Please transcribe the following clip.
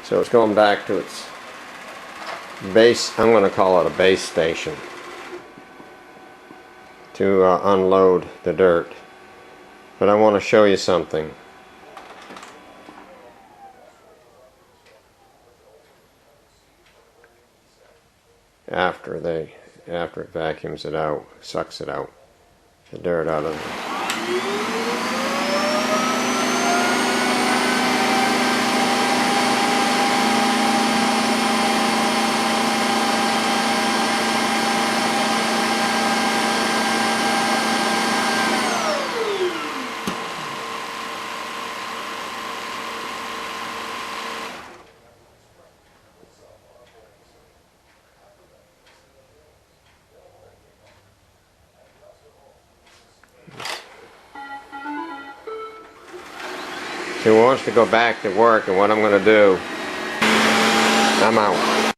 So it's going back to its base, I'm going to call it a base station, to unload the dirt. But I want to show you something. After it vacuums it out, sucks it out, the dirt out of it. He wants to go back to work, and what I'm going to do, I'm out.